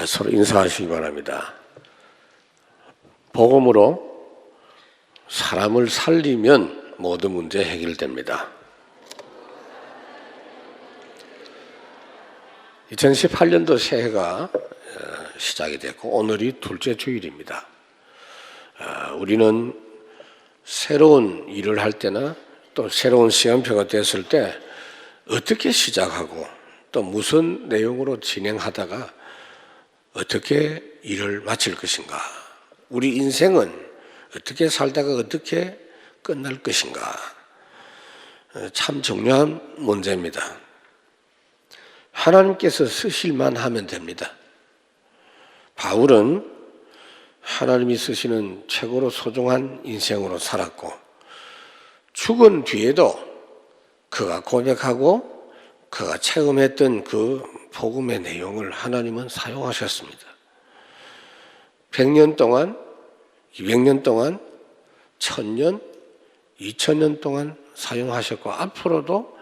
서로 인사하시기 바랍니다. 복음으로 사람을 살리면 모든 문제 해결됩니다. 2018년도 새해가 시작이 됐고 오늘이 둘째 주일입니다. 우리는 새로운 일을 할 때나 또 새로운 시간표가 됐을 때 어떻게 시작하고 또 무슨 내용으로 진행하다가 어떻게 일을 마칠 것인가, 우리 인생은 어떻게 살다가 어떻게 끝날 것인가, 참 중요한 문제입니다. 하나님께서 쓰실만 하면 됩니다. 바울은 하나님이 쓰시는 최고로 소중한 인생으로 살았고 죽은 뒤에도 그가 고백하고 그가 체험했던 그 복음의 내용을 하나님은 사용하셨습니다. 100년 동안, 200년 동안, 1000년, 2000년 동안 사용하셨고 앞으로도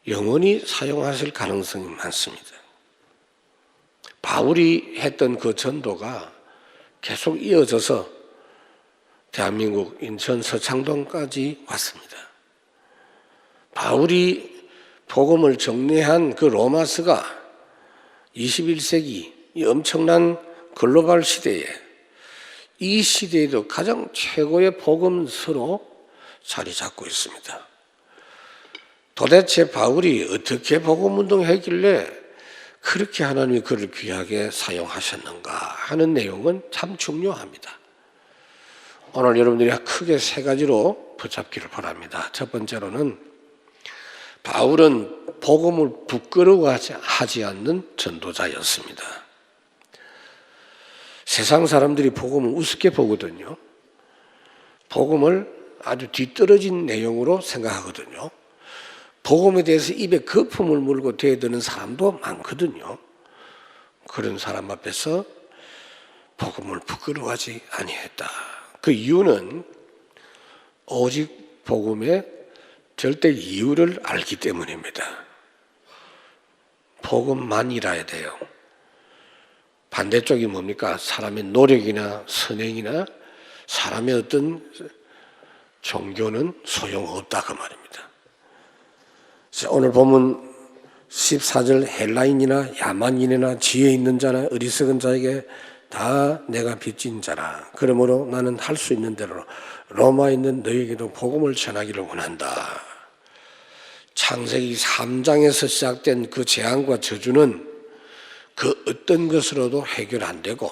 영원히 사용하실 가능성이 많습니다. 바울이 했던 그 전도가 계속 이어져서 대한민국 인천 서창동까지 왔습니다. 바울이 복음을 정리한 그 로마서가 21세기 이 엄청난 글로벌 시대에, 이 시대에도 가장 최고의 복음서로 자리 잡고 있습니다. 도대체 바울이 어떻게 복음운동을 했길래 그렇게 하나님이 그를 귀하게 사용하셨는가 하는 내용은 참 중요합니다. 오늘 여러분들이 크게 세 가지로 붙잡기를 바랍니다. 첫 번째로는 바울은 복음을 부끄러워하지 않는 전도자였습니다. 세상 사람들이 복음을 우습게 보거든요. 복음을 아주 뒤떨어진 내용으로 생각하거든요. 복음에 대해서 입에 거품을 물고 대드는 사람도 많거든요. 그런 사람 앞에서 복음을 부끄러워하지 아니했다. 그 이유는 오직 복음의 절대 이유를 알기 때문입니다. 복음만이라야 돼요. 반대쪽이 뭡니까? 사람의 노력이나 선행이나 사람의 어떤 종교는 소용없다 그 말입니다. 오늘 보면 14절 헬라인이나 야만인이나 지혜 있는 자나 어리석은 자에게 다 내가 빚진 자라. 그러므로 나는 할 수 있는 대로 로마에 있는 너에게도 복음을 전하기를 원한다. 창세기 3장에서 시작된 그 재앙과 저주는 그 어떤 것으로도 해결 안 되고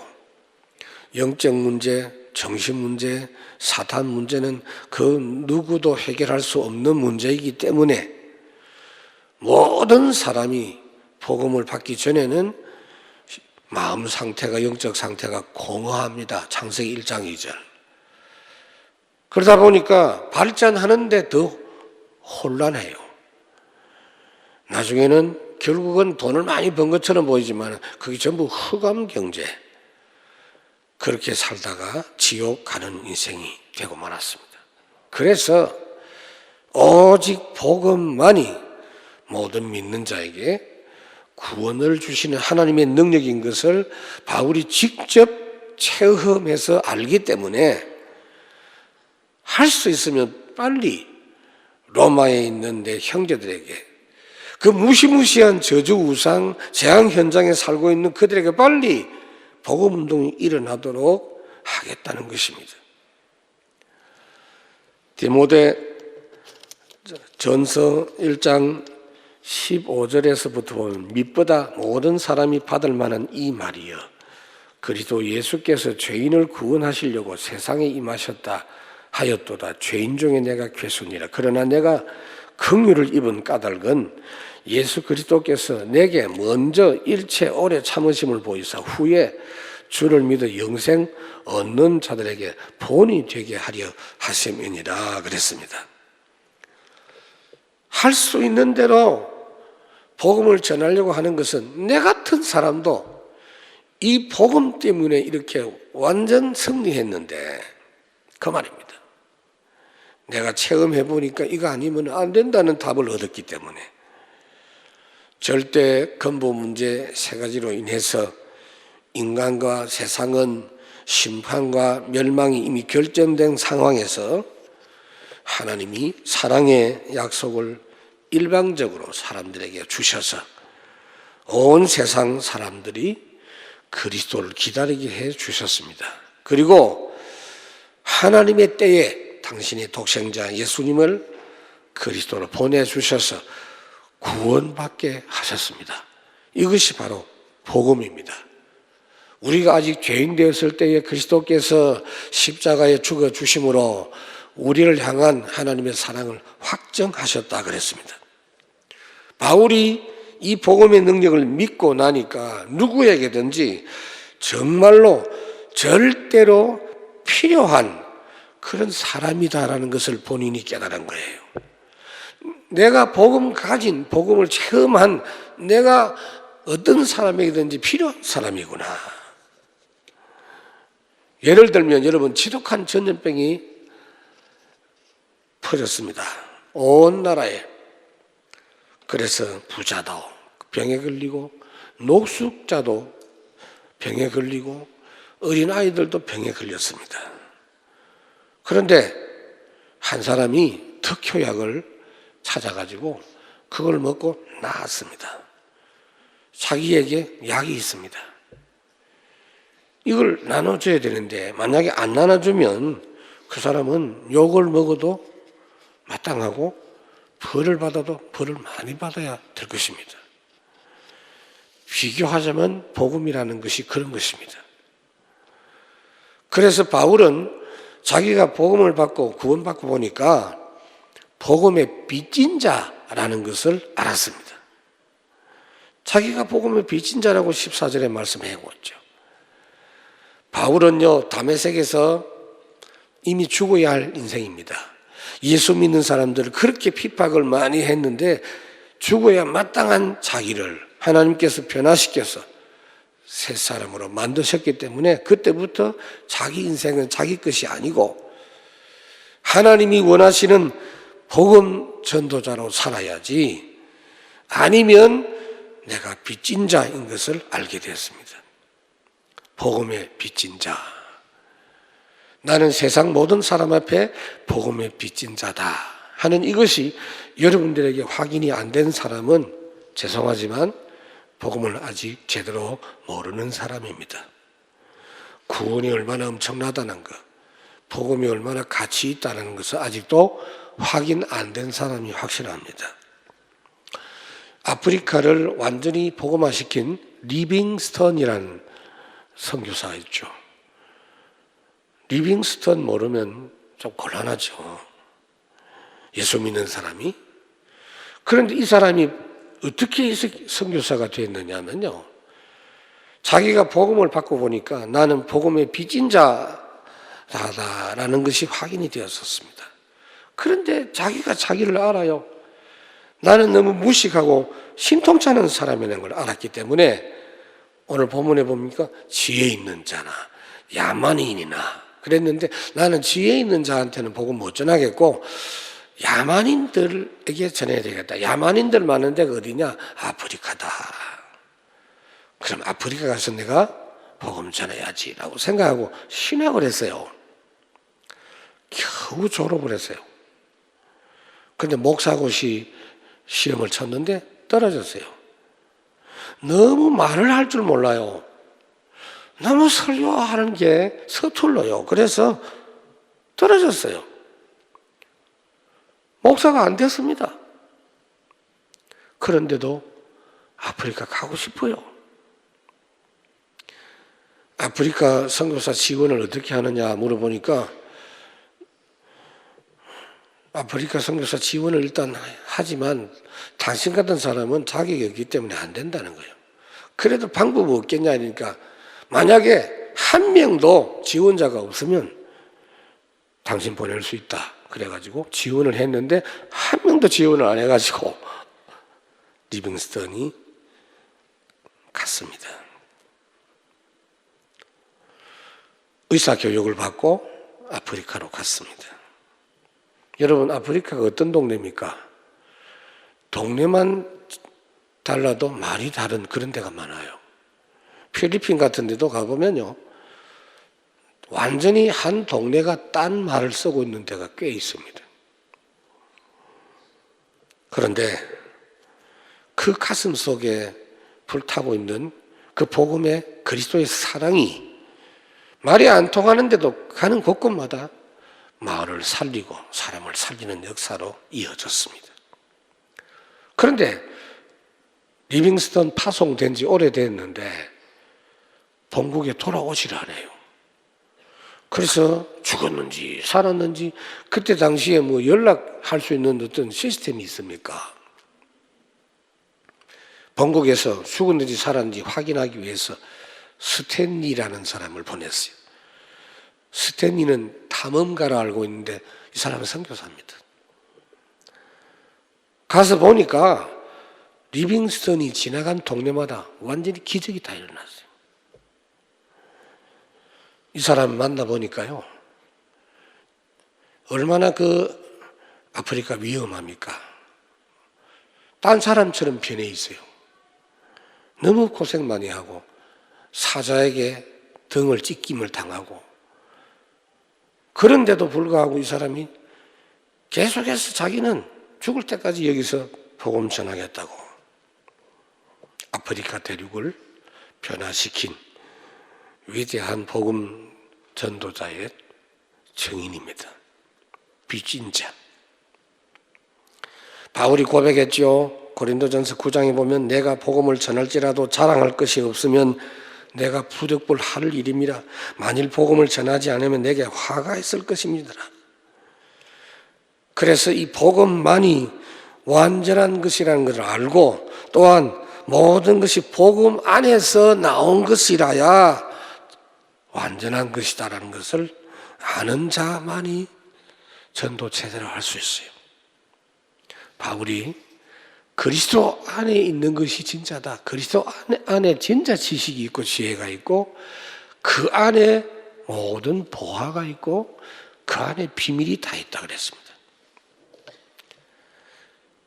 영적 문제, 정신 문제, 사탄 문제는 그 누구도 해결할 수 없는 문제이기 때문에 모든 사람이 복음을 받기 전에는 마음 상태가, 영적 상태가 공허합니다. 창세기 1장 2절. 그러다 보니까 발전하는데 더 혼란해요. 나중에는 결국은 돈을 많이 번 것처럼 보이지만 그게 전부 흑암 경제. 그렇게 살다가 지옥 가는 인생이 되고 말았습니다. 그래서 오직 복음만이 모든 믿는 자에게 구원을 주시는 하나님의 능력인 것을 바울이 직접 체험해서 알기 때문에 할 수 있으면 빨리 로마에 있는 내 형제들에게, 그 무시무시한 저주 우상 재앙 현장에 살고 있는 그들에게 빨리 복음 운동이 일어나도록 하겠다는 것입니다. 디모데 전서 1장 15절에서부터 보면 밑보다 모든 사람이 받을 만한 이 말이여, 그리스도 예수께서 죄인을 구원하시려고 세상에 임하셨다 하였도다. 죄인 중에 내가 괴순이라. 그러나 내가 긍휼을 입은 까닭은 예수 그리스도께서 내게 먼저 일체 오래 참으심을 보이사 후에 주를 믿어 영생 얻는 자들에게 본이 되게 하려 하심이니라 그랬습니다. 할 수 있는 대로 복음을 전하려고 하는 것은 내 같은 사람도 이 복음 때문에 이렇게 완전 승리했는데 그 말입니다. 내가 체험해 보니까 이거 아니면 안 된다는 답을 얻었기 때문에 절대 근본 문제 세 가지로 인해서 인간과 세상은 심판과 멸망이 이미 결정된 상황에서 하나님이 사랑의 약속을 일방적으로 사람들에게 주셔서 온 세상 사람들이 그리스도를 기다리게 해 주셨습니다. 그리고 하나님의 때에 당신의 독생자 예수님을 그리스도로 보내주셔서 구원받게 하셨습니다. 이것이 바로 복음입니다. 우리가 아직 죄인 되었을 때에 그리스도께서 십자가에 죽어주심으로 우리를 향한 하나님의 사랑을 확정하셨다 그랬습니다. 바울이 이 복음의 능력을 믿고 나니까 누구에게든지 정말로 절대로 필요한 그런 사람이다라는 것을 본인이 깨달은 거예요. 내가 복음을 체험한 내가 어떤 사람에게든지 필요한 사람이구나. 예를 들면 여러분, 지독한 전염병이 퍼졌습니다. 온 나라에. 그래서 부자도 병에 걸리고 노숙자도 병에 걸리고 어린아이들도 병에 걸렸습니다. 그런데 한 사람이 특효약을 찾아가지고 그걸 먹고 나았습니다. 자기에게 약이 있습니다. 이걸 나눠줘야 되는데 만약에 안 나눠주면 그 사람은 욕을 먹어도 마땅하고 벌을 받아도 벌을 많이 받아야 될 것입니다. 비교하자면 복음이라는 것이 그런 것입니다. 그래서 바울은 자기가 복음을 받고 구원받고 보니까 복음의 빚진 자라는 것을 알았습니다. 자기가 복음의 빚진 자라고 14절에 말씀해 왔죠. 바울은요, 다메섹에서 이미 죽어야 할 인생입니다. 예수 믿는 사람들을 그렇게 핍박을 많이 했는데 죽어야 마땅한 자기를 하나님께서 변화시켜서 새 사람으로 만드셨기 때문에 그때부터 자기 인생은 자기 것이 아니고 하나님이 원하시는 복음 전도자로 살아야지, 아니면 내가 빚진 자인 것을 알게 되었습니다. 복음의 빚진 자. 나는 세상 모든 사람 앞에 복음의 빚진 자다 하는 이것이 여러분들에게 확인이 안 된 사람은 죄송하지만 복음을 아직 제대로 모르는 사람입니다. 구원이 얼마나 엄청나다는 것, 복음이 얼마나 가치 있다는 것을 아직도 확인 안 된 사람이 확실합니다. 아프리카를 완전히 복음화시킨 리빙스턴이라는 선교사가 있죠. 리빙스턴 모르면 좀 곤란하죠. 예수 믿는 사람이. 그런데 이 사람이 어떻게 선교사가 됐느냐면요, 자기가 복음을 받고 보니까 나는 복음의 빚진 자라는 것이 확인이 되었었습니다. 그런데 자기가 자기를 알아요. 나는 너무 무식하고 신통찮은 사람이라는 걸 알았기 때문에 오늘 본문에 보니까 지혜 있는 자나 야만인이나 그랬는데, 나는 지혜 있는 자한테는 복음 못 전하겠고 야만인들에게 전해야 되겠다. 야만인들 많은 데가 어디냐? 아프리카다. 그럼 아프리카 가서 내가 복음 전해야지 라고 생각하고 신학을 했어요. 겨우 졸업을 했어요. 근데 목사고시 시험을 쳤는데 떨어졌어요. 너무 말을 할 줄 몰라요. 너무 설교하는 게 서툴러요. 그래서 떨어졌어요. 목사가 안 됐습니다. 그런데도 아프리카 가고 싶어요. 아프리카 선교사 지원을 어떻게 하느냐 물어보니까 아프리카 선교사 지원을 일단 하지만 당신 같은 사람은 자격이 없기 때문에 안 된다는 거예요. 그래도 방법이 없겠냐 하니까 만약에 한 명도 지원자가 없으면 당신 보낼 수 있다. 그래가지고 지원을 했는데 한 명도 지원을 안 해가지고 리빙스턴이 갔습니다. 의사교육을 받고 아프리카로 갔습니다. 여러분, 아프리카가 어떤 동네입니까? 동네만 달라도 말이 다른 그런 데가 많아요. 필리핀 같은 데도 가보면요, 완전히 한 동네가 딴 말을 쓰고 있는 데가 꽤 있습니다. 그런데 그 가슴 속에 불타고 있는 그 복음의 그리스도의 사랑이 말이 안 통하는데도 가는 곳곳마다 마을을 살리고 사람을 살리는 역사로 이어졌습니다. 그런데 리빙스턴 파송된 지 오래됐는데 본국에 돌아오질 않아요. 그래서 죽었는지 살았는지 그때 당시에 뭐 연락할 수 있는 어떤 시스템이 있습니까? 본국에서 죽었는지 살았는지 확인하기 위해서 스탠리라는 사람을 보냈어요. 스탠리는 탐험가라 알고 있는데 이 사람은 선교사입니다. 가서 보니까 리빙스턴이 지나간 동네마다 완전히 기적이 다 일어났어요. 이 사람 만나보니까요, 얼마나 그 아프리카 위험합니까? 딴 사람처럼 변해 있어요. 너무 고생 많이 하고 사자에게 등을 찢김을 당하고, 그런데도 불구하고 이 사람이 계속해서 자기는 죽을 때까지 여기서 복음 전하겠다고 아프리카 대륙을 변화시킨 위대한 복음 전도자의 증인입니다. 빚진 자. 바울이 고백했죠. 고린도전서 9장에 보면 내가 복음을 전할지라도 자랑할 것이 없으면 내가 부득불 할 일입니다. 만일 복음을 전하지 않으면 내게 화가 있을 것입니다. 그래서 이 복음만이 완전한 것이라는 것을 알고, 또한 모든 것이 복음 안에서 나온 것이라야 완전한 것이다라는 것을 아는 자만이 전도 제대로 할 수 있어요. 바울이 그리스도 안에 있는 것이 진짜다. 그리스도 안에 진짜 지식이 있고 지혜가 있고 그 안에 모든 보화가 있고 그 안에 비밀이 다 있다 그랬습니다.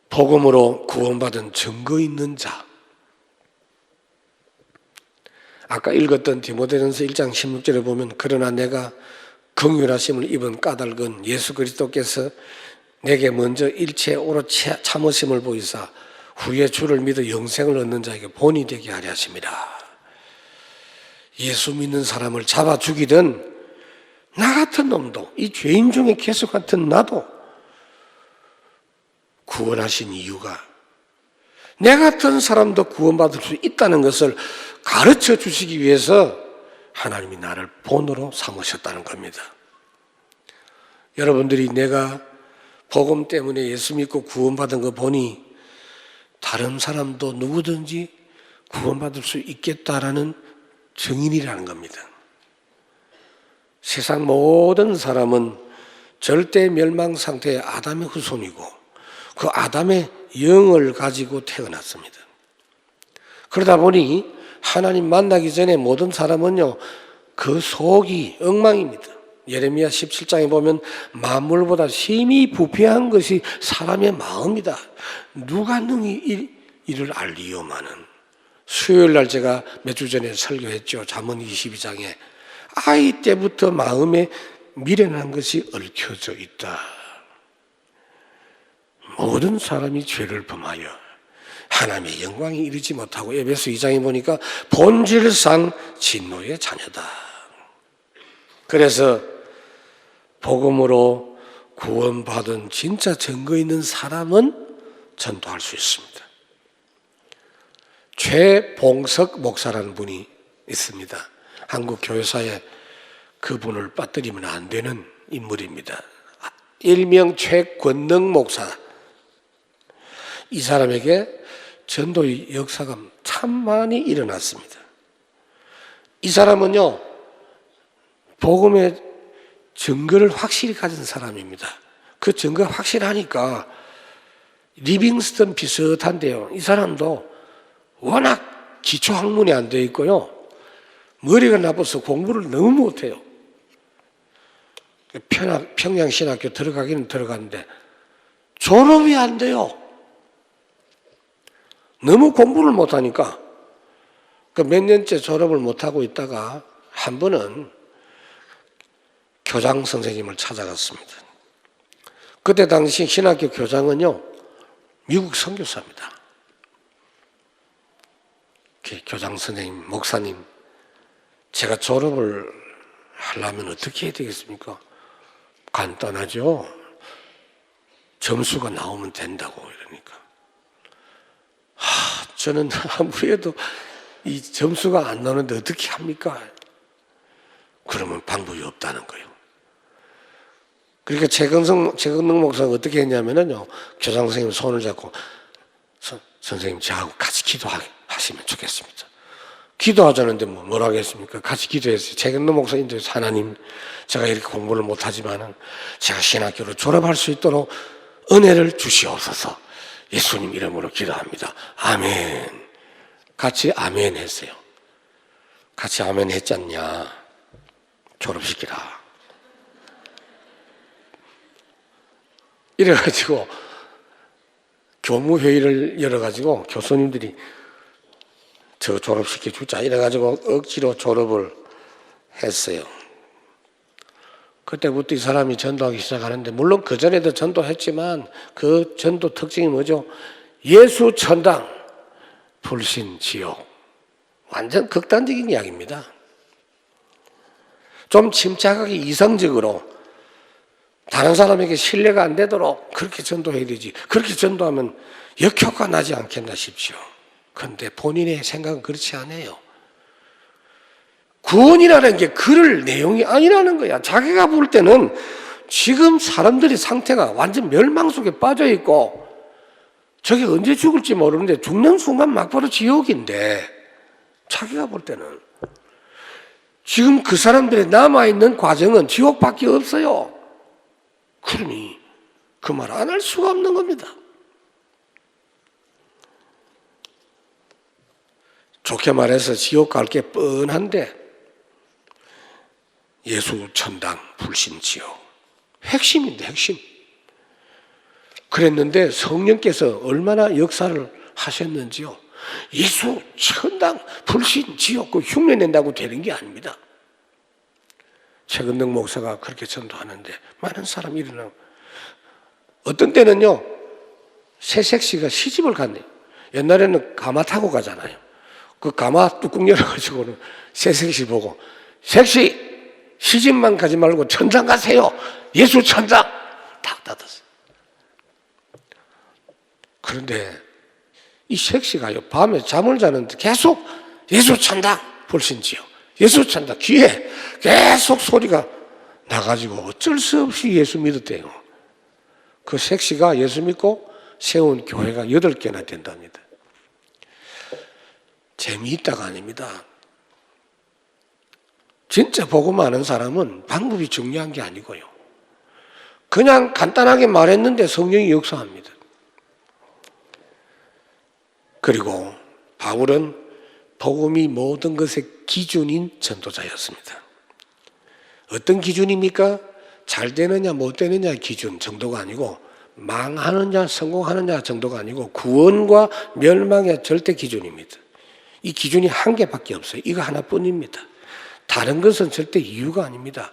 복음으로 구원받은 증거 있는 자. 아까 읽었던 디모데전서 1장 16절에 보면 그러나 내가 긍휼하심을 입은 까닭은 예수 그리스도께서 내게 먼저 일체에 오롯 참으심을 보이사 후에 주를 믿어 영생을 얻는 자에게 본이 되게 하려 하심이라. 예수 믿는 사람을 잡아 죽이던 나 같은 놈도, 이 죄인 중에 개수 같은 나도 구원하신 이유가 내 같은 사람도 구원받을 수 있다는 것을 가르쳐 주시기 위해서 하나님이 나를 본으로 삼으셨다는 겁니다. 여러분들이 내가 복음 때문에 예수 믿고 구원받은 거 보니 다른 사람도 누구든지 구원받을 수 있겠다라는 증인이라는 겁니다. 세상 모든 사람은 절대 멸망 상태의 아담의 후손이고 그 아담의 영을 가지고 태어났습니다. 그러다 보니 하나님 만나기 전에 모든 사람은요, 그 속이 엉망입니다. 예레미야 17장에 보면 만물보다 심히 부패한 것이 사람의 마음이다. 누가 능히 이를 알리요마는. 수요일 날 제가 몇 주 전에 설교했죠. 잠언 22장에 아이 때부터 마음에 미련한 것이 얽혀져 있다. 모든 사람이 죄를 범하여 하나님의 영광에 이르지 못하고 에베소 2장에 보니까 본질상 진노의 자녀다. 그래서 복음으로 구원받은 진짜 증거 있는 사람은 전도할 수 있습니다. 최봉석 목사라는 분이 있습니다. 한국 교회사에 그분을 빠뜨리면 안 되는 인물입니다. 일명 최권능 목사. 이 사람에게 전도의 역사가 참 많이 일어났습니다. 이 사람은요, 복음의 증거를 확실히 가진 사람입니다. 그 증거가 확실하니까 리빙스턴 비슷한데요. 이 사람도 워낙 기초학문이 안 되어 있고요. 머리가 나빠서 공부를 너무 못해요. 평양신학교 들어가기는 들어갔는데 졸업이 안 돼요. 너무 공부를 못하니까 그 몇 년째 졸업을 못하고 있다가 한 번은 교장 선생님을 찾아갔습니다. 그때 당시 신학교 교장은요, 미국 선교사입니다. 교장 선생님, 목사님, 제가 졸업을 하려면 어떻게 해야 되겠습니까? 간단하죠. 점수가 나오면 된다고 이러니까. 저는 아무리 해도 이 점수가 안 나오는데 어떻게 합니까? 그러면 방법이 없다는 거예요. 그러니까 최근성 목사가 어떻게 했냐면요, 교장 선생님 손을 잡고 선생님 저하고 같이 기도하시면 좋겠습니다. 기도하자는데 뭘 하겠습니까? 같이 기도했어요. 최근성 목사님도 하나님, 제가 이렇게 공부를 못하지만은 제가 신학교를 졸업할 수 있도록 은혜를 주시옵소서. 예수님 이름으로 기도합니다. 아멘. 같이 아멘 했어요. 같이 아멘 했잖냐? 졸업시키라. 이래가지고 교무회의를 열어가지고 교수님들이 저 졸업시켜 주자 이래가지고 억지로 졸업을 했어요. 그때부터 이 사람이 전도하기 시작하는데, 물론 그전에도 전도했지만 그 전도 특징이 뭐죠? 예수 천당, 불신 지옥. 완전 극단적인 이야기입니다. 좀 침착하게 이성적으로 다른 사람에게 신뢰가 안 되도록 그렇게 전도해야 되지. 그렇게 전도하면 역효과 나지 않겠나 싶죠. 그런데 본인의 생각은 그렇지 않아요. 구원이라는 게 그럴 내용이 아니라는 거야. 자기가 볼 때는 지금 사람들의 상태가 완전 멸망 속에 빠져 있고 저게 언제 죽을지 모르는데 죽는 순간 막바로 지옥인데, 자기가 볼 때는 지금 그 사람들의 남아있는 과정은 지옥밖에 없어요. 그러니 그 말 안 할 수가 없는 겁니다. 좋게 말해서 지옥 갈 게 뻔한데 예수 천당 불신 지옥, 핵심인데 핵심. 그랬는데 성령께서 얼마나 역사를 하셨는지요. 예수 천당 불신 지옥 그 흉내 낸다고 되는 게 아닙니다. 최근덕 목사가 그렇게 전도하는데 많은 사람이 일어나고, 어떤 때는요 새색시가 시집을 갔네요. 옛날에는 가마 타고 가잖아요. 그 가마 뚜껑 열어가지고는 새색시 보고, 색시 시집만 가지 말고 천당 가세요. 예수 천당 탁 닫았어요. 그런데 이 색시가요 밤에 잠을 자는데 계속 예수 천당 불신 지옥, 예수 천당, 귀에 계속 소리가 나가지고 어쩔 수 없이 예수 믿었대요. 그 색시가 예수 믿고 세운 교회가 8개나 된답니다. 재미있다가 아닙니다. 진짜 복음 아는 사람은 방법이 중요한 게 아니고요, 그냥 간단하게 말했는데 성령이 역사합니다. 그리고 바울은 복음이 모든 것의 기준인 전도자였습니다. 어떤 기준입니까? 잘 되느냐 못 되느냐 기준 정도가 아니고, 망하느냐 성공하느냐 정도가 아니고 구원과 멸망의 절대 기준입니다. 이 기준이 한 개밖에 없어요. 이거 하나뿐입니다. 다른 것은 절대 이유가 아닙니다.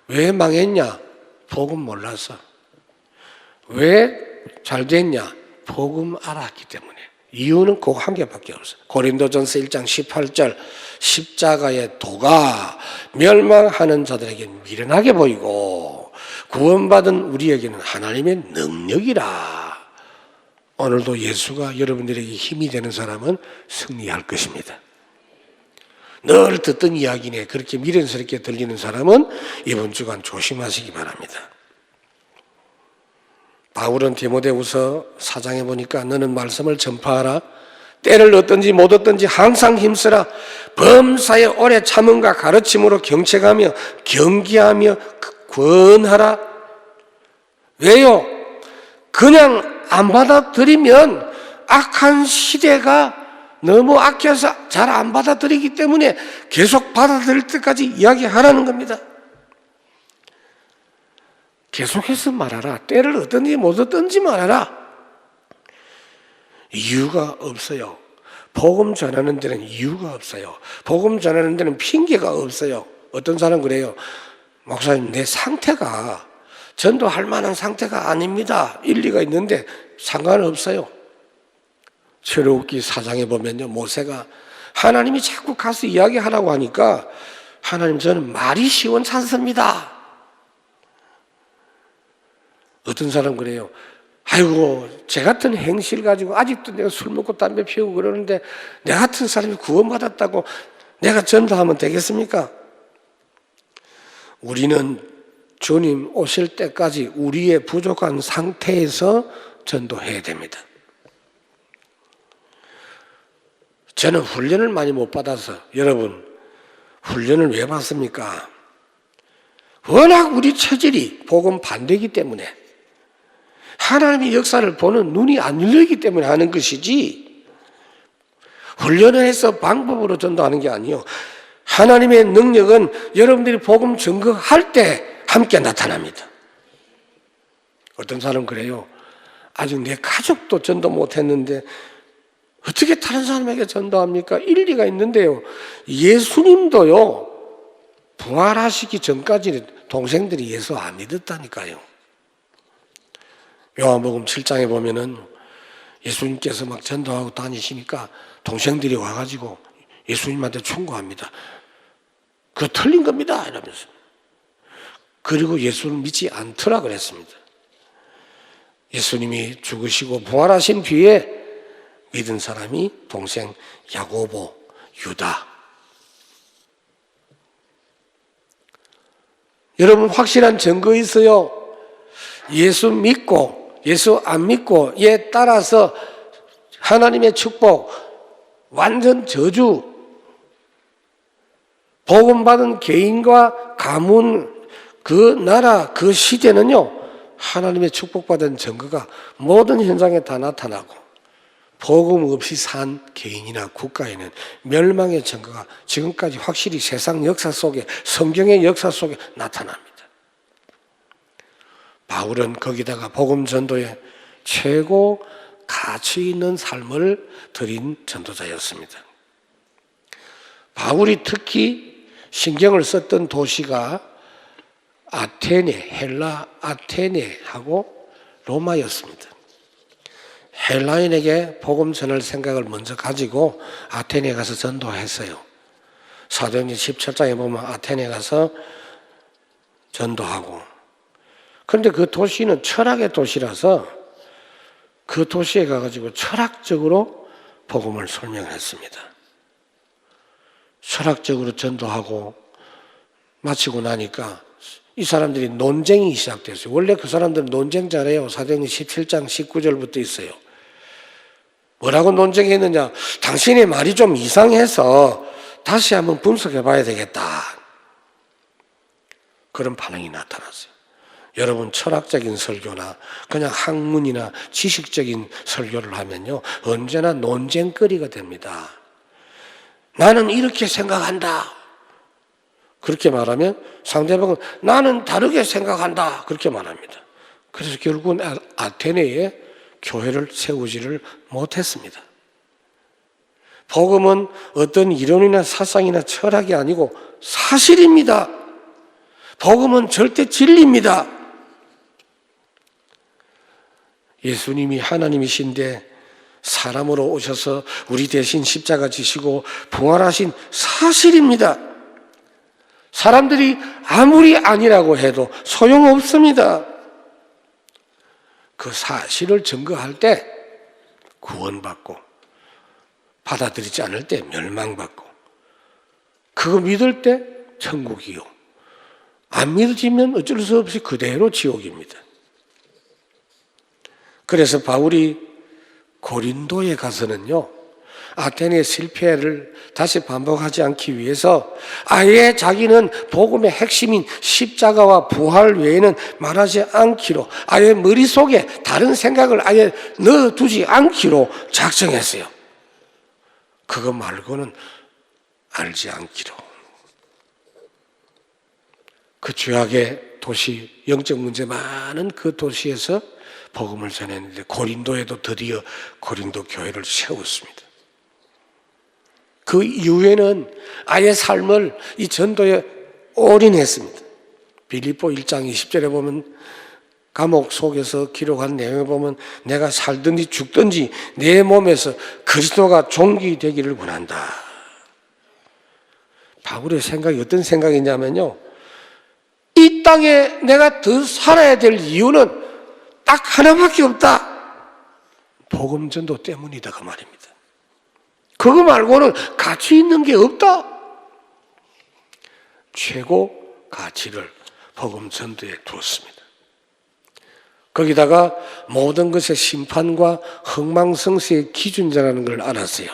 왜 망했냐? 복음 몰라서. 왜 잘 됐냐? 복음 알았기 때문에. 이유는 그 한 개밖에 없어요. 고린도전서 1장 18절, 십자가의 도가 멸망하는 자들에게는 미련하게 보이고 구원받은 우리에게는 하나님의 능력이라. 오늘도 예수가 여러분들에게 힘이 되는 사람은 승리할 것입니다. 늘 듣던 이야기네 그렇게 미련스럽게 들리는 사람은 이번 주간 조심하시기 바랍니다. 바울은 디모데후서 4장에 보니까 너는 말씀을 전파하라. 때를 얻든지 못 얻든지 항상 힘쓰라. 범사에 오래 참음과 가르침으로 경책하며 경계하며 권하라. 왜요? 그냥 안 받아들이면 악한 시대가 너무 아껴서 잘 안 받아들이기 때문에 계속 받아들일 때까지 이야기하라는 겁니다. 계속해서 말하라. 때를 얻든지 못 얻든지 말하라. 이유가 없어요. 복음 전하는 데는 이유가 없어요. 복음 전하는 데는 핑계가 없어요. 어떤 사람 그래요. 목사님, 내 상태가 전도할 만한 상태가 아닙니다. 일리가 있는데 상관없어요. 출애굽기 4장에 보면요, 모세가 하나님이 자꾸 가서 이야기하라고 하니까 하나님, 저는 말이 시원찮습니다. 어떤 사람 그래요. 아이고, 제 같은 행실 가지고 아직도 내가 술 먹고 담배 피우고 그러는데 내 같은 사람이 구원받았다고 내가 전도하면 되겠습니까? 우리는 주님 오실 때까지 우리의 부족한 상태에서 전도해야 됩니다. 저는 훈련을 많이 못 받아서, 여러분, 훈련을 왜 받습니까? 워낙 우리 체질이 복음 반대이기 때문에, 하나님의 역사를 보는 눈이 안 열리기 때문에 하는 것이지, 훈련을 해서 방법으로 전도하는 게 아니에요. 하나님의 능력은 여러분들이 복음 증거할 때 함께 나타납니다. 어떤 사람은 그래요. 아직 내 가족도 전도 못했는데 어떻게 다른 사람에게 전도합니까? 일리가 있는데요. 예수님도요, 부활하시기 전까지는 동생들이 예수 안 믿었다니까요. 요한복음 7장에 보면은 예수님께서 막 전도하고 다니시니까 동생들이 와가지고 예수님한테 충고합니다. 그거 틀린 겁니다. 이러면서. 그리고 예수를 믿지 않더라 그랬습니다. 예수님이 죽으시고 부활하신 뒤에 믿은 사람이 동생 야고보, 유다. 여러분, 확실한 증거 있어요. 예수 믿고 예수 안 믿고에 따라서 하나님의 축복, 완전 저주, 복음 받은 개인과 가문, 그 나라, 그 시대는요, 하나님의 축복받은 증거가 모든 현장에 다 나타나고, 복음 없이 산 개인이나 국가에는 멸망의 증거가 지금까지 확실히 세상 역사 속에, 성경의 역사 속에 나타납니다. 바울은 거기다가 복음 전도에 최고 가치 있는 삶을 드린 전도자였습니다. 바울이 특히 신경을 썼던 도시가 아테네, 헬라 아테네하고 로마였습니다. 헬라인에게 복음 전할 생각을 먼저 가지고 아테네에 가서 전도했어요. 사도행전 17장에 보면 아테네에 가서 전도하고, 그런데 그 도시는 철학의 도시라서 그 도시에 가가지고 철학적으로 복음을 설명했습니다. 철학적으로 전도하고 마치고 나니까 이 사람들이 논쟁이 시작됐어요. 원래 그 사람들은 논쟁 잘해요. 사도행전 17장 19절부터 있어요. 뭐라고 논쟁했느냐? 당신의 말이 좀 이상해서 다시 한번 분석해 봐야 되겠다. 그런 반응이 나타났어요. 여러분, 철학적인 설교나 그냥 학문이나 지식적인 설교를 하면요, 언제나 논쟁거리가 됩니다. 나는 이렇게 생각한다. 그렇게 말하면 상대방은 나는 다르게 생각한다. 그렇게 말합니다. 그래서 결국은 아테네에 교회를 세우지를 못했습니다. 복음은 어떤 이론이나 사상이나 철학이 아니고 사실입니다. 복음은 절대 진리입니다. 예수님이 하나님이신데 사람으로 오셔서 우리 대신 십자가 지시고 부활하신 사실입니다. 사람들이 아무리 아니라고 해도 소용없습니다. 그 사실을 증거할 때 구원받고, 받아들이지 않을 때 멸망받고, 그거 믿을 때 천국이요, 안 믿어지면 어쩔 수 없이 그대로 지옥입니다. 그래서 바울이 고린도에 가서는요, 아테네의 실패를 다시 반복하지 않기 위해서 아예 자기는 복음의 핵심인 십자가와 부활 외에는 말하지 않기로, 아예 머릿속에 다른 생각을 아예 넣어두지 않기로 작정했어요. 그거 말고는 알지 않기로. 그 죄악의 도시, 영적 문제 많은 그 도시에서 복음을 전했는데 고린도에도 드디어 고린도 교회를 세웠습니다. 그 이후에는 아예 삶을 이 전도에 올인했습니다. 빌립보 1장 20절에 보면 감옥 속에서 기록한 내용에 보면 내가 살든지 죽든지 내 몸에서 그리스도가 종기 되기를 원한다. 바울의 생각이 어떤 생각이냐면요, 이 땅에 내가 더 살아야 될 이유는 딱 하나밖에 없다. 복음 전도 때문이다, 그 말입니다. 그거 말고는 가치 있는 게 없다. 최고 가치를 복음 전도에 두었습니다. 거기다가 모든 것의 심판과 흥망성쇠의 기준자라는 걸 알았어요.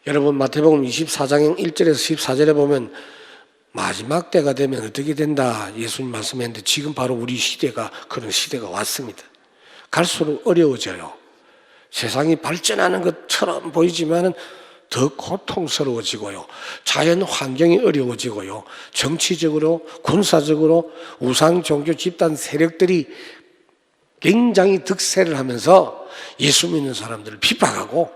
여러분 마태복음 24장 1절에서 14절에 보면 마지막 때가 되면 어떻게 된다 예수님 말씀했는데 지금 바로 우리 시대가 그런 시대가 왔습니다. 갈수록 어려워져요. 세상이 발전하는 것처럼 보이지만 더 고통스러워지고요. 자연 환경이 어려워지고요. 정치적으로 군사적으로 우상 종교 집단 세력들이 굉장히 득세를 하면서 예수 믿는 사람들을 핍박하고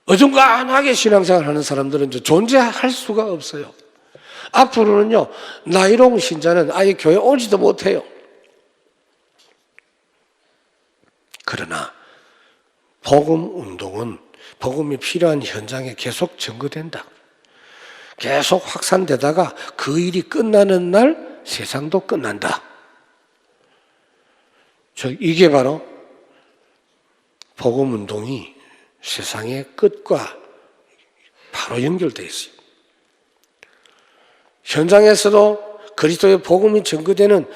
어중간하게 신앙생활 하는 사람들은 존재할 수가 없어요. 앞으로는요, 나이로운 신자는 아예 교회 오지도 못해요. 그러나 복음 운동은 복음이 필요한 현장에 계속 전거된다. 계속 확산되다가 그 일이 끝나는 날 세상도 끝난다. 이게 바로 복음 운동이 세상의 끝과 바로 연결되어 있어요. 현장에서도 그리스도의 복음이 전거되는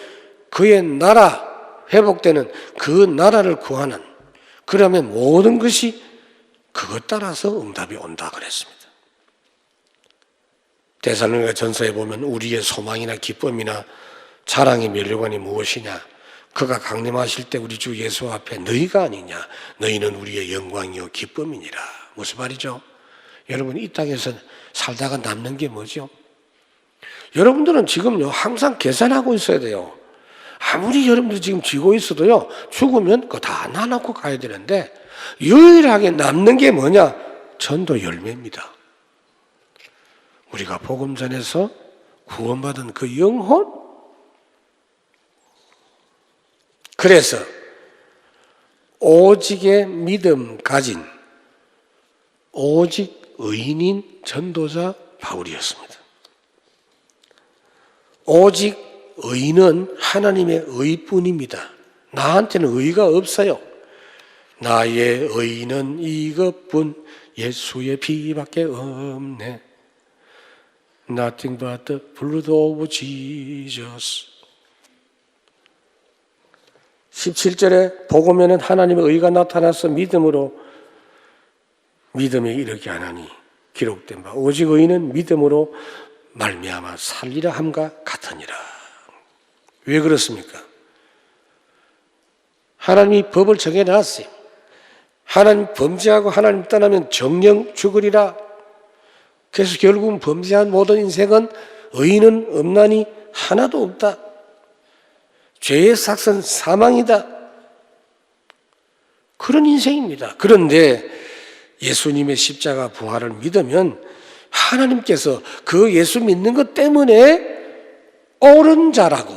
그의 나라, 회복되는 그 나라를 구하는, 그러면 모든 것이 그것 따라서 응답이 온다 그랬습니다. 데살로니가 전서에 보면 우리의 소망이나 기쁨이나 자랑의 면류관이 무엇이냐, 그가 강림하실 때 우리 주 예수 앞에 너희가 아니냐, 너희는 우리의 영광이요 기쁨이니라. 무슨 말이죠? 여러분 이 땅에서 살다가 남는 게 뭐죠? 여러분들은 지금요 항상 계산하고 있어야 돼요. 아무리 여러분들 지금 쥐고 있어도요 죽으면 그거 다 나눠놓고 가야 되는데 유일하게 남는 게 뭐냐? 전도 열매입니다. 우리가 복음 전에서 구원받은 그 영혼. 그래서 오직의 믿음 가진 오직 의인인 전도자 바울이었습니다. 오직 의인은 하나님의 의뿐입니다. 나한테는 의가 없어요. 나의 의는 이것뿐 예수의 피밖에 없네. Nothing but the blood of Jesus. 17절에 복음에는 하나님의 의가 나타나서 믿음에 이르게 하나니 기록된 바 오직 의인은 믿음으로 말미암아 살리라 함과 같으니라. 왜 그렇습니까? 하나님이 법을 정해놨어요. 하나님 범죄하고 하나님 떠나면 정령 죽으리라. 그래서 결국은 범죄한 모든 인생은 의인은 없나니 하나도 없다. 죄의 삭은 사망이다. 그런 인생입니다. 그런데 예수님의 십자가 부활을 믿으면 하나님께서 그 예수 믿는 것 때문에 옳은 자라고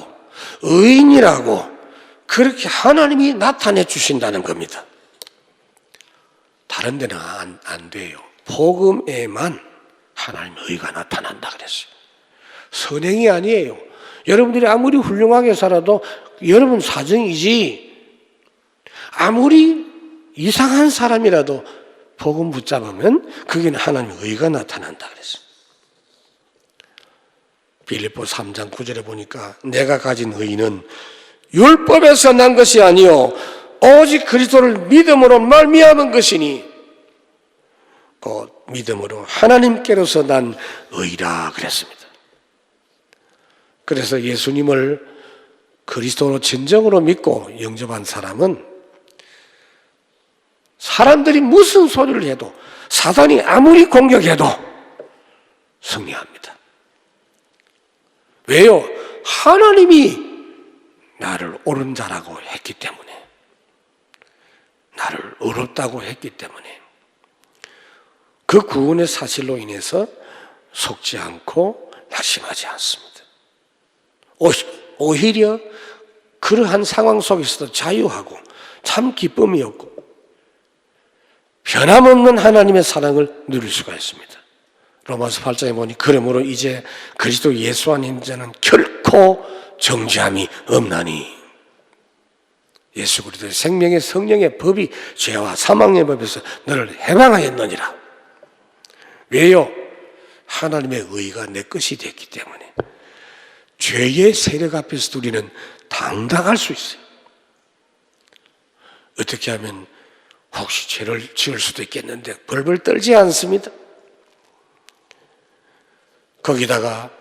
의인이라고 그렇게 하나님이 나타내 주신다는 겁니다. 다른 데는 안 돼요. 복음에만 하나님의 의가 나타난다 그랬어요. 선행이 아니에요. 여러분들이 아무리 훌륭하게 살아도 여러분 사정이지, 아무리 이상한 사람이라도 복음 붙잡으면 그게는 하나님의 의가 나타난다 그랬어요. 빌립보 3장 9절에 보니까 내가 가진 의는 율법에서 난 것이 아니요 오직 그리스도를 믿음으로 말미암은 것이니 곧 믿음으로 하나님께로서 난 의라 그랬습니다. 그래서 예수님을 그리스도로 진정으로 믿고 영접한 사람은 사람들이 무슨 소리를 해도 사단이 아무리 공격해도 승리합니다. 왜요? 하나님이 나를 옳은 자라고 했기 때문에, 나를 의롭다고 했기 때문에. 그 구원의 사실로 인해서 속지 않고 낙심하지 않습니다. 오히려 그러한 상황 속에서도 자유하고 참 기쁨이 없고 변함없는 하나님의 사랑을 누릴 수가 있습니다. 로마서 8장에 보니 그러므로 이제 그리스도 예수 안에 있는 자는 결코 정죄함이 없나니 예수 그리스도의 생명의 성령의 법이 죄와 사망의 법에서 너를 해방하였느니라. 왜요? 하나님의 의가 내 것이 됐기 때문에 죄의 세력 앞에서 우리는 당당할 수 있어요. 어떻게 하면 혹시 죄를 지을 수도 있겠는데 벌벌 떨지 않습니다. 거기다가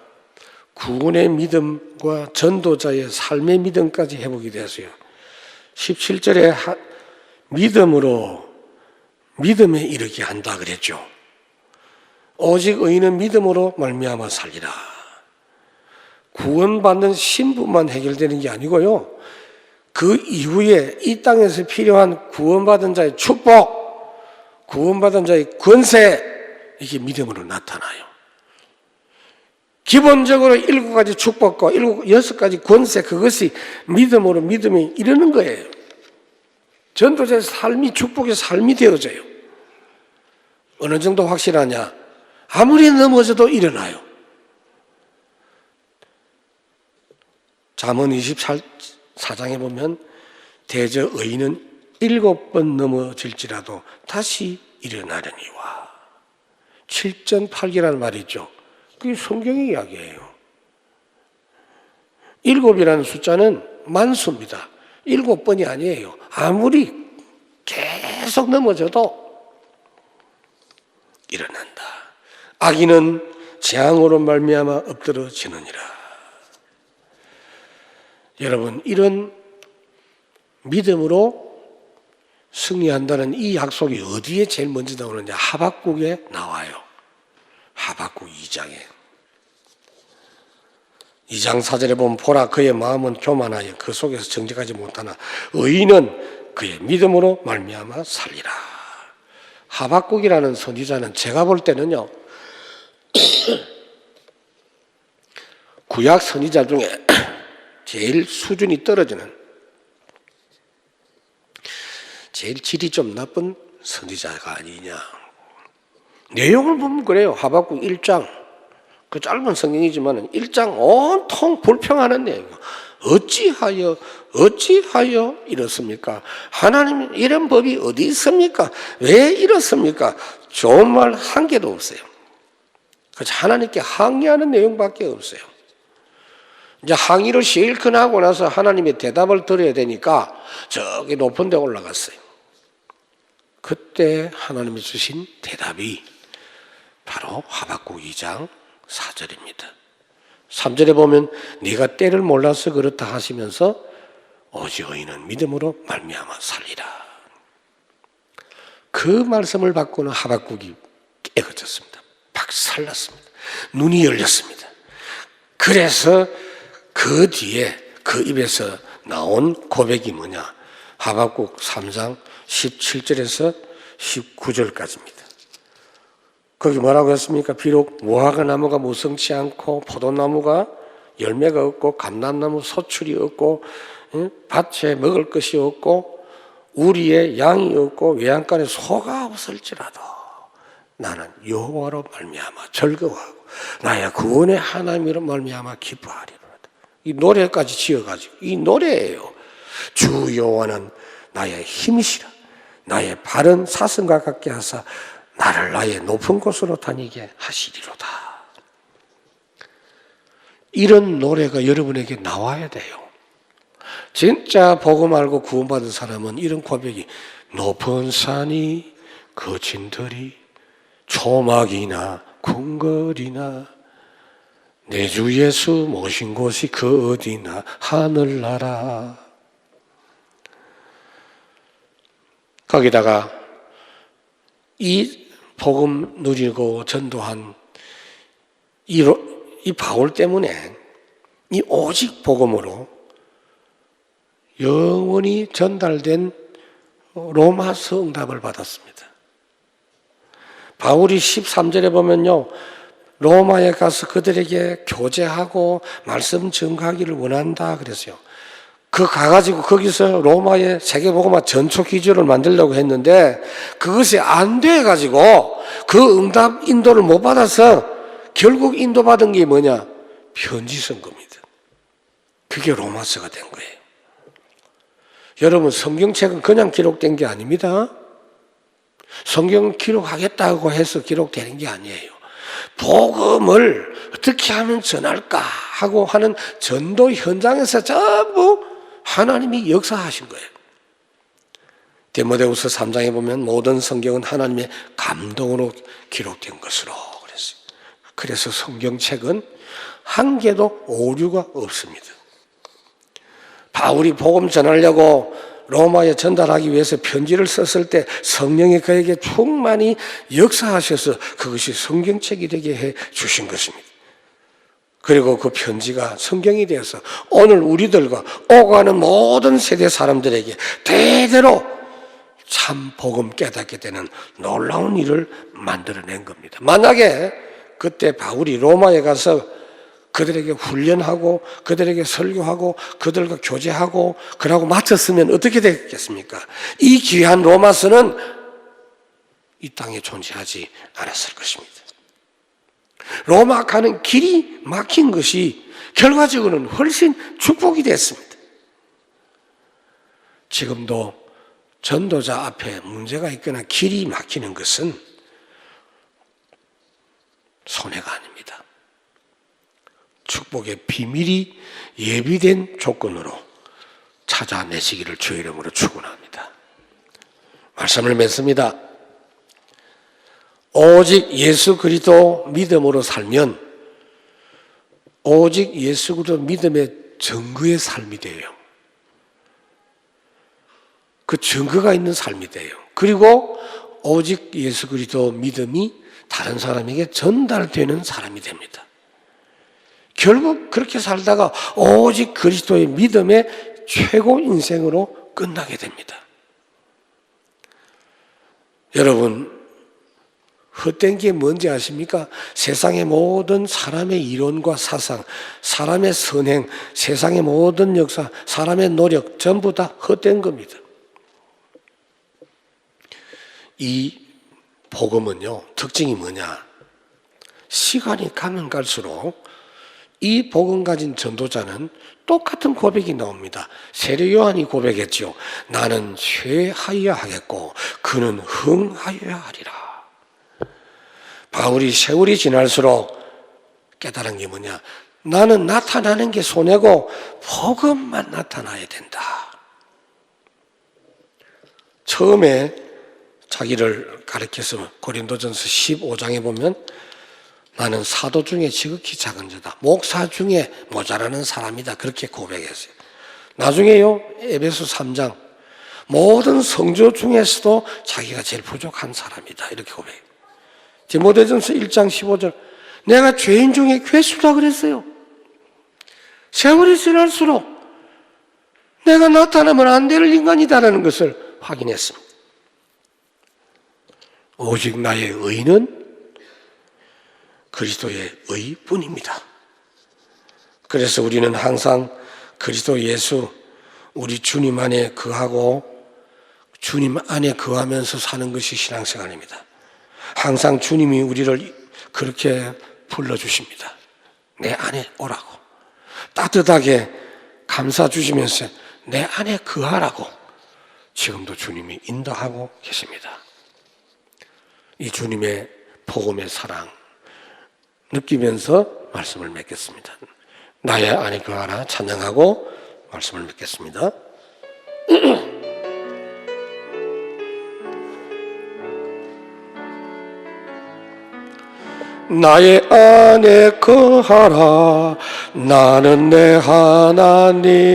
구원의 믿음과 전도자의 삶의 믿음까지 회복이 되었어요. 17절에 믿음에 이르게 한다 그랬죠. 오직 의인은 믿음으로 말미암아 살리라. 구원받는 신분만 해결되는 게 아니고요, 그 이후에 이 땅에서 필요한 구원받은 자의 축복, 구원받은 자의 권세, 이게 믿음으로 나타나요. 기본적으로 7가지 축복과 6가지 권세, 그것이 믿음이 이르는 거예요. 전도자의 삶이 축복의 삶이 되어져요. 어느 정도 확실하냐? 아무리 넘어져도 일어나요. 잠언 24장에 보면 대저 의인은 7번 넘어질지라도 다시 일어나려니와 7전8기라는 말이 있죠. 그게 성경의 이야기예요. 7이라는 숫자는 만수입니다. 7번이 아니에요. 아무리 계속 넘어져도 일어난다. 악인은 재앙으로 말미암아 엎드러지느니라. 여러분, 이런 믿음으로 승리한다는 이 약속이 어디에 제일 먼저 나오느냐? 하박국에 나와요. 하박국 2장에. 2장 4절에 보면 보라 그의 마음은 교만하여 그 속에서 정직하지 못하나 의인은 그의 믿음으로 말미암아 살리라. 하박국이라는 선지자는 제가 볼 때는요, 구약 선지자 중에 제일 수준이 떨어지는, 제일 질이 좀 나쁜 선지자가 아니냐. 내용을 보면 그래요. 하박국 1장, 그 짧은 성경이지만 1장 온통 불평하는 내용이에요. 어찌하여 이렇습니까? 하나님 이런 법이 어디 있습니까? 왜 이렇습니까? 좋은 말 한 개도 없어요. 그래서 하나님께 항의하는 내용밖에 없어요. 이제 항의를 실컷 하고 나서 하나님의 대답을 들어야 되니까 저기 높은 데 올라갔어요. 그때 하나님이 주신 대답이 바로 하박국 2장 4절입니다. 3절에 보면 네가 때를 몰라서 그렇다 하시면서 오직 의인은 믿음으로 말미암아 살리라. 그 말씀을 받고는 하박국이 깨어졌습니다. 박살났습니다. 눈이 열렸습니다. 그래서 그 뒤에 그 입에서 나온 고백이 뭐냐? 하박국 3장 17절에서 19절까지입니다. 거기 뭐라고 했습니까? 비록 무화과 나무가 무성치 않고 포도나무가 열매가 없고 감람나무 소출이 없고 밭에 먹을 것이 없고 우리의 양이 없고 외양간에 소가 없을지라도 나는 여호와로 말미암아 즐거워하고 나의 구원의 하나님으로 말미암아 기뻐하리로다. 이 노래까지 지어가지고 이 노래예요. 주 여호와는 나의 힘이시라. 나의 바른 사슴과 같게 하사 나를 나의 높은 곳으로 다니게 하시리로다. 이런 노래가 여러분에게 나와야 돼요. 진짜 복음 알고 구원받은 사람은 이런 고백이 높은 산이 거친 들이 초막이나 궁궐이나 내 주 예수 모신 곳이 그 어디나 하늘나라. 거기다가 이 복음 누리고 전도한 이 바울 때문에 이 오직 복음으로 영원히 전달된 로마서 응답을 받았습니다. 바울이 13절에 보면요, 로마에 가서 그들에게 교제하고 말씀 전가하기를 원한다 그랬어요. 그 가가지고 거기서 로마의 세계복음화 전초기조를 만들려고 했는데 그것이 안 돼가지고 그 응답 인도를 못 받아서 결국 인도받은 게 뭐냐? 편지 쓴 겁니다. 그게 로마서가 된 거예요. 여러분, 성경책은 그냥 기록된 게 아닙니다. 성경 기록하겠다고 해서 기록되는 게 아니에요. 복음을 어떻게 하면 전할까 하고 하는 전도 현장에서 전부 하나님이 역사하신 거예요. 디모데후서 3장에 보면 모든 성경은 하나님의 감동으로 기록된 것으로 그랬어요. 그래서 성경책은 한 개도 오류가 없습니다. 바울이 복음 전하려고 로마에 전달하기 위해서 편지를 썼을 때 성령이 그에게 충만히 역사하셔서 그것이 성경책이 되게 해 주신 것입니다. 그리고 그 편지가 성경이 되어서 오늘 우리들과 오가는 모든 세대 사람들에게 대대로 참 복음 깨닫게 되는 놀라운 일을 만들어낸 겁니다. 만약에 그때 바울이 로마에 가서 그들에게 훈련하고 그들에게 설교하고 그들과 교제하고 그러고 마쳤으면 어떻게 됐겠습니까? 이 귀한 로마서는 이 땅에 존재하지 않았을 것입니다. 로마 가는 길이 막힌 것이 결과적으로는 훨씬 축복이 됐습니다. 지금도 전도자 앞에 문제가 있거나 길이 막히는 것은 손해가 아닙니다. 축복의 비밀이 예비된 조건으로 찾아내시기를 주의 이름으로 축원합니다. 말씀을 맺습니다. 오직 예수 그리스도 믿음으로 살면 오직 예수 그리스도 믿음의 증거의 삶이 돼요. 그 증거가 있는 삶이 돼요. 그리고 오직 예수 그리스도 믿음이 다른 사람에게 전달되는 사람이 됩니다. 결국 그렇게 살다가 오직 그리스도의 믿음의 최고 인생으로 끝나게 됩니다. 여러분, 헛된 게 뭔지 아십니까? 세상의 모든 사람의 이론과 사상, 사람의 선행, 세상의 모든 역사, 사람의 노력 전부 다 헛된 겁니다. 이 복음은요, 특징이 뭐냐? 시간이 가면 갈수록 이 복음 가진 전도자는 똑같은 고백이 나옵니다. 세례 요한이 고백했죠. 나는 쇠하여야 하겠고 그는 흥하여야 하리라. 바울이 세월이 지날수록 깨달은 게 뭐냐? 나는 나타나는 게 손해고 복음만 나타나야 된다. 처음에 자기를 가리켜서 고린도전서 15장에 보면 나는 사도 중에 지극히 작은 자다. 목사 중에 모자라는 사람이다. 그렇게 고백했어요. 나중에요, 에베소 3장. 모든 성도 중에서도 자기가 제일 부족한 사람이다. 이렇게 고백해요. 디모데전서 1장 15절. 내가 죄인 중에 괴수다 그랬어요. 세월이 지날수록 내가 나타나면 안 될 인간이다라는 것을 확인했습니다. 오직 나의 의는 그리스도의 의뿐입니다. 그래서 우리는 항상 그리스도 예수, 우리 주님 안에 거하고 주님 안에 거하면서 사는 것이 신앙생활입니다. 항상 주님이 우리를 그렇게 불러주십니다. 내 안에 오라고. 따뜻하게 감싸 주시면서 내 안에 거하라고 지금도 주님이 인도하고 계십니다. 이 주님의 복음의 사랑 느끼면서 말씀을 맺겠습니다. 나의 안에 거하라 찬양하고 말씀을 맺겠습니다. 나의 안에 거하라 나는 내 하나님이니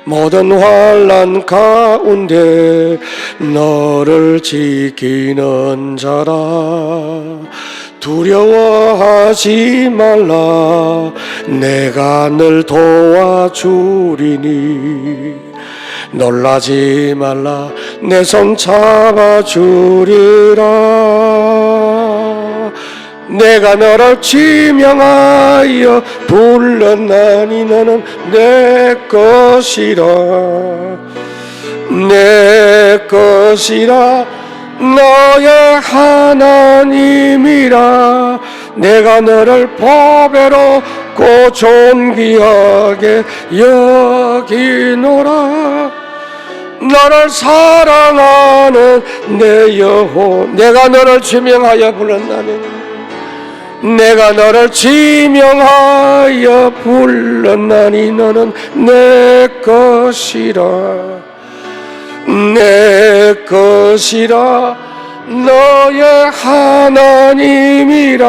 모든 환난 가운데 너를 지키는 자라 두려워하지 말라 내가 늘 도와주리니 놀라지 말라 내 손 잡아주리라. 내가 너를 지명하여 불렀나니 너는 내 것이라. 내 것이라 너의 하나님이라. 내가 너를 보배롭고 존귀하게 여기노라. 너를 사랑하는 내 여호. 내가 너를 지명하여 불렀나니 내가 너를 지명하여 불렀나니 너는 내 것이라. 내 것이라 너의 하나님이라.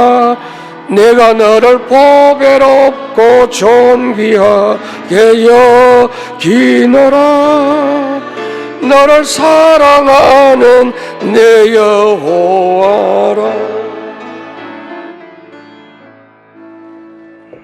내가 너를 보배롭고 존귀하게 여기노라. 너를 사랑하는 내 여호와라.